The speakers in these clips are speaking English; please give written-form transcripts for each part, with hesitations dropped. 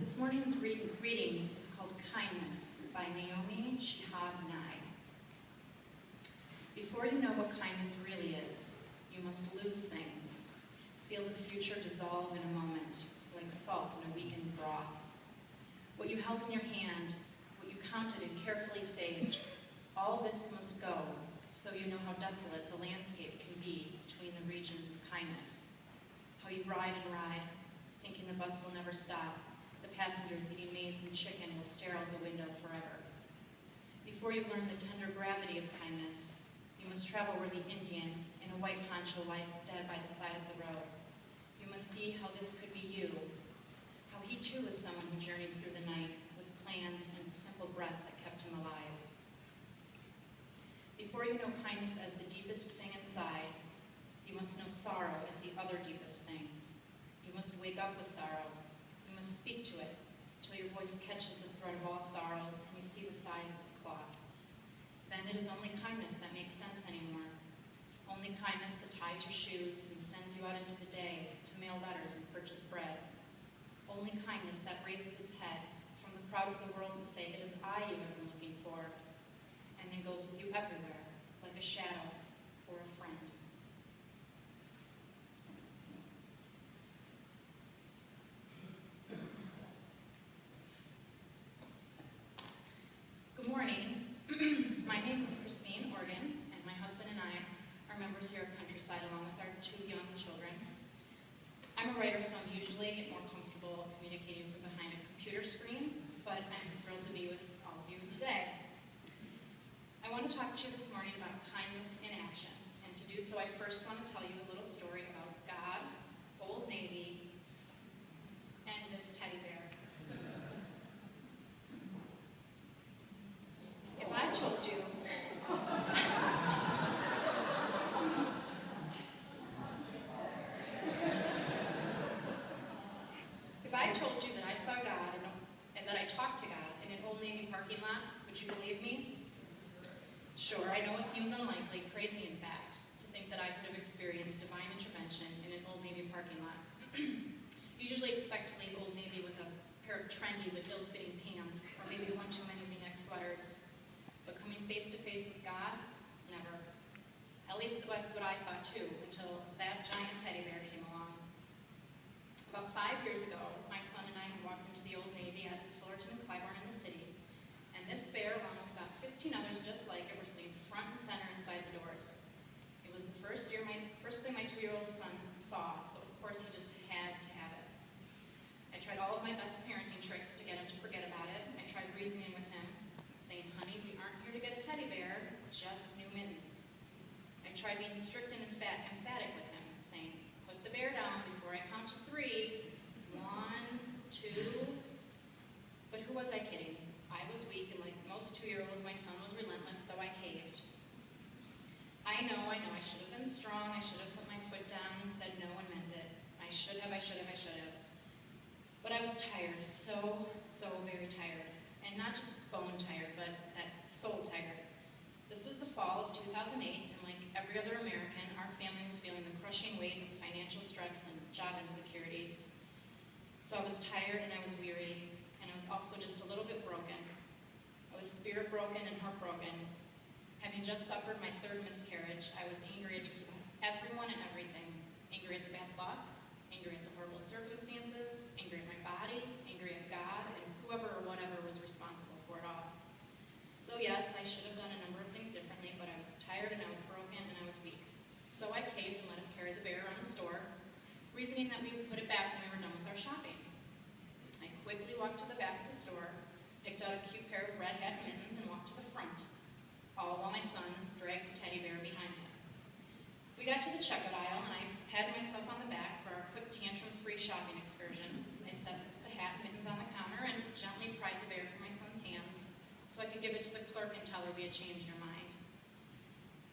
This morning's reading is called Kindness by Naomi Shihab Nye. Before you know what kindness really is, you must lose things. Feel the future dissolve in a moment, like salt in a weakened broth. What you held in your hand, what you counted and carefully saved, all this must go, so you know how desolate the landscape can be between the regions of kindness. How you ride and ride, thinking the bus will never stop, the passengers eating maize and chicken will stare out the window forever. Before you learn the tender gravity of kindness, you must travel where the Indian in a white poncho lies dead by the side of the road. You must see how this could be you, how he too was someone who journeyed through the night with plans and a simple breath that kept him alive. Before you know kindness as the deepest thing inside, you must know sorrow as the other deepest thing. You must wake up with sorrow. You must speak to it till your voice catches the thread of all sorrows and you see the size of the cloth. Then it is only kindness that makes sense anymore. Only kindness that ties your shoes and sends you out into the day to mail letters and purchase bread. Only kindness that raises its head from the crowd of the world to say, it is I you have been looking for, and then goes with you everywhere, like a shadow or a friend. Good morning. My name is Christine Organ, and my husband and I are members here at Countryside along with our 2 young children. I'm a writer, so I'm usually more comfortable communicating from behind a computer screen, but I'm thrilled to be with all of you today. I want to talk to you this morning about kindness in action, and to do so I first want to tell you a little story about God, Old Navy, and this teddy bear. If I told you that I saw God and that I talked to God in an Old Navy parking lot, would you believe me? Sure, I know it seems unlikely, crazy in fact, to think that I could have experienced divine intervention in an Old Navy parking lot. You usually expect to leave Old Navy with a pair of trendy but ill-fitting pants, or maybe one too many V-neck sweaters. But coming face to face with God, never. At least that's what I thought too, until that giant teddy bear came along. About 5 years ago, my son and I had walked into the Old Navy at Fullerton and Clybourne in the city, and this bear, along with about 15 others just like it, were sitting front and center inside the doors. It was the first thing my 2-year-old son saw, so of course he just had to have it. I tried all of my best parenting tricks to get him to forget about it. I tried reasoning with him, saying, honey, we aren't here to get a teddy bear, just new mittens. I tried being strict and emphatic with him, saying, put the bear down before I count to 3. 1, 2. But who was I kidding? I was weak, and like most 2-year-olds, my son was relentless, so I caved. I know, I should have been strong. I should have put my foot down and said no and meant it. I should have. But I was tired, so very tired. And not just bone tired, but that soul tired. This was the fall of 2008, and like every other American, our family was feeling the crushing weight of financial stress and job insecurities. So I was tired and I was weary, and I was also just a little bit broken. I was spirit broken and heartbroken. Having just suffered my 3rd miscarriage, I was angry at just everyone and everything. Angry at the bad luck, angry at the horrible circumstances, angry at my body, angry at God, and whoever or whatever was responsible for it all. So yes, I should have done a number of things differently, but I was tired and I was broken and I was weak. So I caved and let him carry the bear around the store, reasoning that we would put it back when we were done with our shopping. I quickly walked to the back of the store, picked out a cute pair of red hat mittens, and walked to the front, all while my son dragged the teddy bear behind him. We got to the checkout aisle, and I patted myself on the back for our quick tantrum-free shopping excursion. I set the hat and mittens on the counter and gently pried the bear from my son's hands so I could give it to the clerk and tell her we had changed our mind.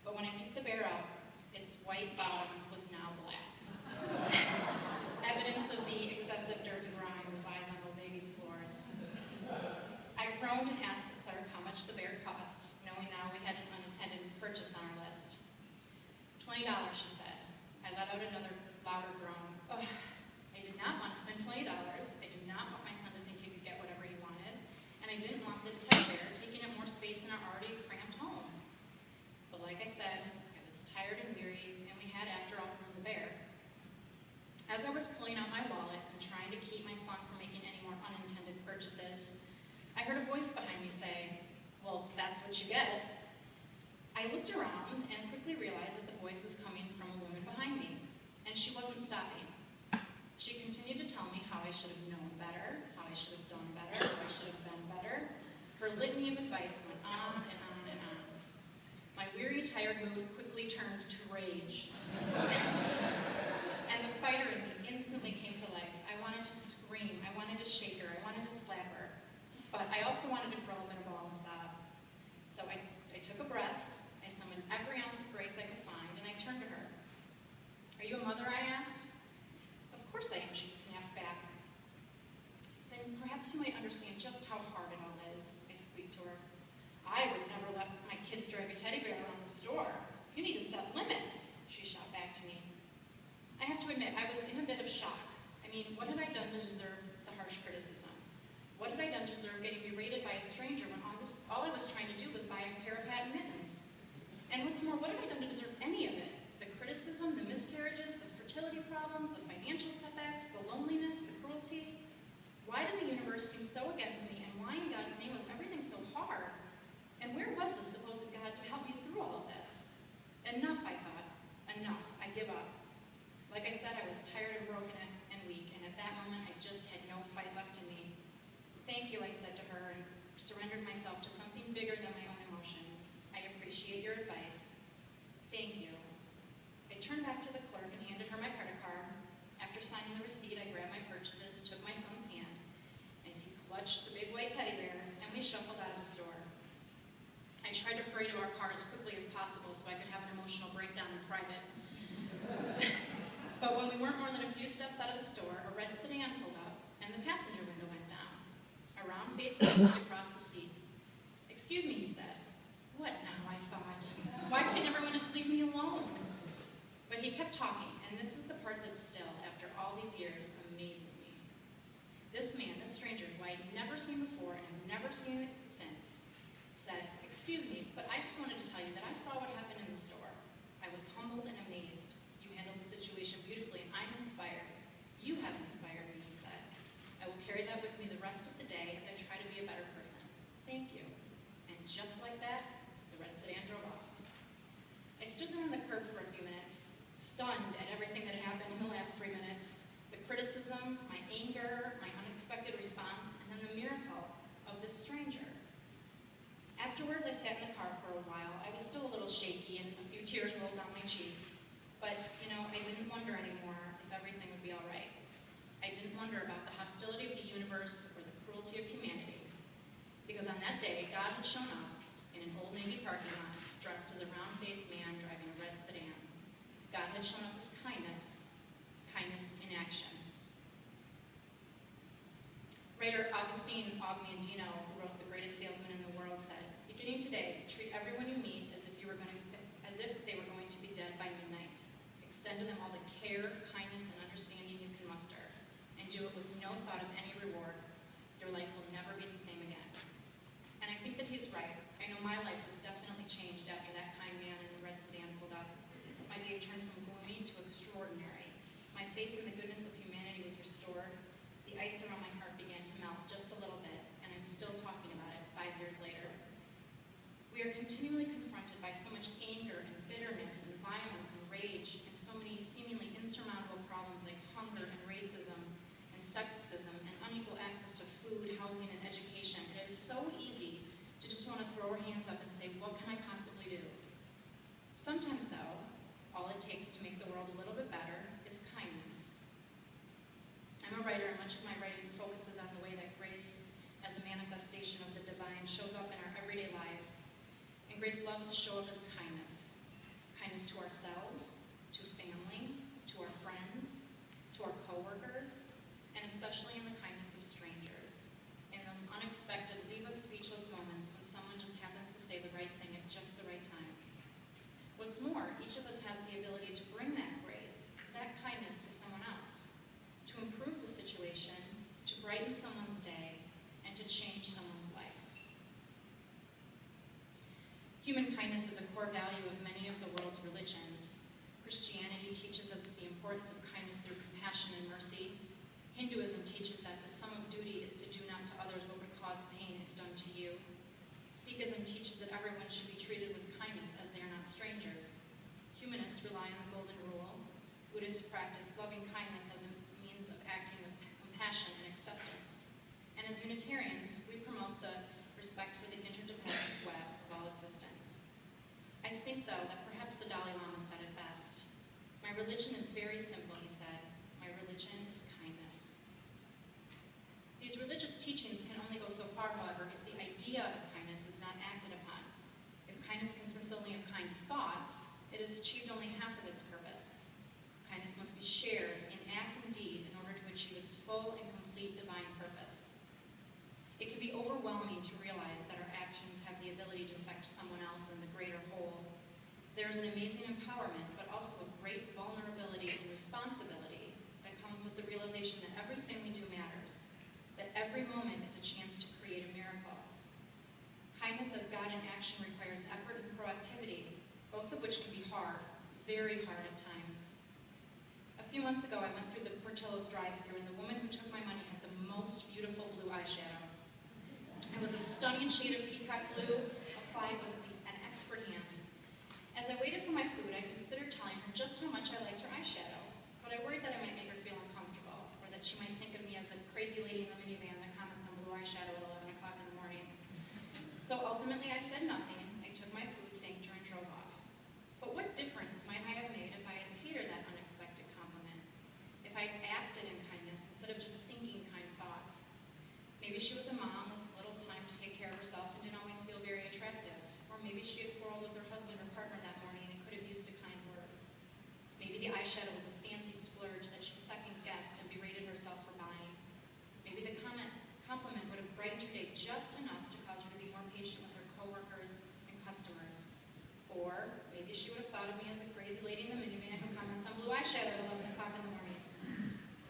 But when I picked the bear up, its white bottom was now black. Evidence of the excessive dirt and grime that lies on Old Navy's floors. I groaned and asked the clerk how much the bear cost, knowing now we had an unattended purchase on our list. $20, she said. I let out another louder groan. Oh, I did not want to spend $20. I did not want my son to think he advice went on and on and on. My weary, tired mood quickly turned to rage. And the fighter in me instantly came to life. I wanted to scream, I wanted to shake her, I wanted to slap her. But I also wanted to curl up in a ball and sob. So I took a breath, I summoned every ounce of grace I could find, and I turned to her. "Are you a mother?" I asked. "Of course I am," she snapped back. "Then perhaps you might understand just how hard it all is," I squeaked to her. "I would never let my kids drag a teddy bear around the store. You need to set limits," she shot back to me. I have to admit, I was in a bit of shock. I mean, what had I done to deserve the harsh criticism? What had I done to deserve getting berated by a stranger when all I was trying to do was buy a pair of patent mittens? And what's more, what had I done to deserve any of it? The criticism, the miscarriages, the fertility problems, the financial setbacks, the loneliness, the cruelty? Why did the universe seem so against me, and why in God's name was everything so hard? And where was the supposed God to help me through all of this? Enough, I thought. Enough. I give up. Like I said, I was tired and broken and weak, and at that moment, I just had no fight left in me. "Thank you," I said to her, and surrendered myself to something bigger than my own emotions. "I appreciate your advice. Thank you." I turned back to the clerk and handed her my credit card. After signing the receipt, I grabbed my purchases, took my son's hand, as he clutched the big white teddy bear, and we shuffled out of the store. I tried to hurry to our car as quickly as possible so I could have an emotional breakdown in private. But when we weren't more than a few steps out of the store, a red sedan pulled up, and the passenger window went down. A round-faced man looked across the seat. "Excuse me," he said. "What now?" I thought. "Why can't everyone just leave me alone?" But he kept talking, and this is the part that still, after all these years, amazes me. This man, this stranger, who I had never seen before and have never seen since, said, "Excuse me, but I just wanted to tell you that I saw what happened in the store. I was humbled and amazed. You handled the situation beautifully, and I'm inspired. You have inspired me," he said. "I will carry that with me the rest of the day as I try to be a better person. Thank you." And just like that, the red sedan drove off. I stood there on the curb for a few minutes, stunned at everything that had happened in the last 3 minutes, the criticism, my anger, my unexpected response, and then the miracle of this stranger. Afterwards, I sat in the car for a while. I was still a little shaky, and a few tears rolled down my cheek. But, I didn't wonder anymore if everything would be all right. I didn't wonder about the hostility of the universe or the cruelty of humanity. Because on that day, God had shown up in an Old Navy parking lot, dressed as a round-faced man driving a red sedan. God had shown up as kindness in action. Writer Augustine Ogmandino, who wrote The Greatest Salesman in the World, said, "Beginning today, treat everyone you meet as if they were going to be dead by midnight. Extend to them all the care, kindness, and understanding you can muster, and do it with no thought of any reward. Your life will never be the same again." And I think that he's right. I know my life was definitely changed after that kind man in the red sedan pulled up. My day turned from gloomy to extraordinary. My faith in the goodness of humanity was restored. The ice around my heart began to melt just a little bit, and I'm still talking about it 5 years later. We are continually confronted by so much anger and bitterness and violence and rage, and so many seemingly insurmountable problems like hunger and racism and sexism and unequal access to food, housing, and education. And it is so easy to just want to throw our hands up and say, "What can I possibly do?" Sometimes, though, all it takes to make the world a little bit better is kindness. I'm a writer, and much of my writing focuses on the way that grace, as a manifestation of the divine, shows up in our everyday lives. And grace loves to show up as kindness. Kindness to ourselves, to family, to our friends, to our coworkers, and especially in the kindness of strangers. In those unexpected, leave us speechless moments when someone just happens to say the right thing at just the right time. What's more, each of us has the ability to bring that grace, that kindness to someone else, to improve the situation, to brighten someone's day, and to change someone's life. Human kindness is a core value of many of the world's religions. Christianity teaches of the importance of kindness through compassion and mercy. Hinduism teaches that the sum of duty is to do not to others what would cause pain if done to you. Sikhism teaches that everyone should be treated with kindness as they are not strangers. Humanists rely on the Golden Rule. Buddhists practice loving kindness as a means of acting with compassion and acceptance. And as Unitarians, we promote the respect for the interdependent web of all existence. I think, though, that perhaps the Dalai Lama said it best. My religion is very simple, he said. My religion is kindness. These religious teachings can only go so far, however, if the idea of kindness is not acted upon. If kindness consists only of kind thoughts, it has achieved only half of its purpose. Kindness must be shared in act and deed in order to achieve its full and complete divine purpose. It can be overwhelming to realize that our actions have the ability to affect someone else in the greater whole. There is an amazing empowerment, but also a great vulnerability and responsibility that comes with the realization that everything we do matters, that every moment is a chance to create a miracle. Kindness as God in action requires effort and proactivity, both of which can be hard, very hard at times. A few months ago, I went through the Portillo's drive-thru, and the woman who took my money had the most beautiful blue eyeshadow. It was a stunning shade of peacock blue, applied with an expert hand. As I waited for my food, I considered telling her just how much I liked her eyeshadow, but I worried that I might make her feel uncomfortable, or that she might think of me as a crazy lady in the minivan that comments on blue eyeshadow at 11 o'clock in the morning. So ultimately, I said nothing. I took my food, thanked her, and drove off. But what difference might I have made if I had paid her that unexpected compliment? If I had acted in kindness instead of just thinking kind thoughts? Maybe she was a mom with little time to take care of herself and didn't always feel very attractive. Or maybe she had quarreled with her husband or partner that morning and could have used a kind word. Maybe the eyeshadow was a fancy splurge that she second-guessed and berated herself for buying. Maybe the compliment would have brightened her day just enough to cause her to be more patient with her coworkers and customers. Or maybe she would have thought of me as the crazy lady in the minivan who comments on blue eyeshadow at 11 o'clock in the morning.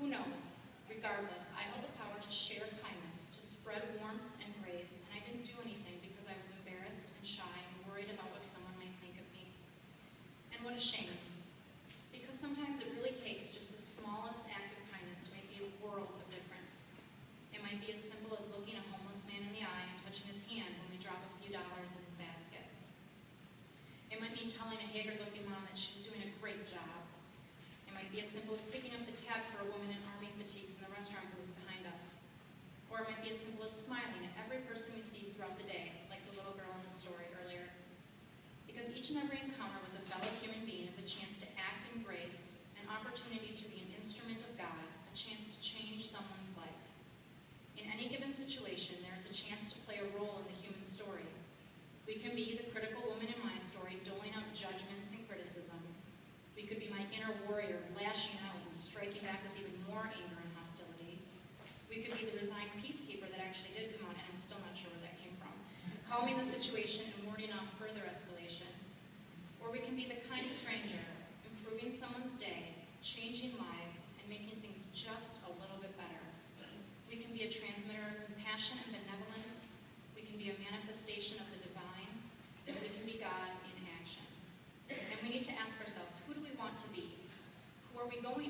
Who knows? Regardless, I held the power to share kindness, to spread warmth and grace, and I didn't do anything because I was embarrassed and shy and worried about what someone might think of me. And what a shame. Because sometimes it really takes just the smallest act of kindness to make a world of difference. It might be as simple as looking a homeless man in the eye and touching his hand when we drop a few dollars in his basket. It might mean telling a haggard-looking mom that she's doing a great job. It might be as simple as picking up the tab for a woman in army fatigues in the restaurant booth behind us. Or it might be as simple as smiling at every person we see throughout the day, like the little girl in the story earlier. Because each and every encounter with a fellow human being is a chance to act in grace, an opportunity to be an instrument of God, a chance to change someone's life. In any given situation, there is a chance to play a role in the human story. We can be the critical woman in my story, doling out judgments and criticism. We could be my inner warrior, lashing out and striking back with even more anger and hostility. We could be the resigned peacekeeper that actually did come out, and I'm still not sure where that came from, calming the situation and warding off further escalation. Or we can be the kind stranger, improving someone's day, changing lives, and making things just a little bit better. We can be a transmitter of compassion and benevolence. We can be a manifestation of the divine. And we can be God in action. And we need to ask ourselves, who do we want to be? Who are we going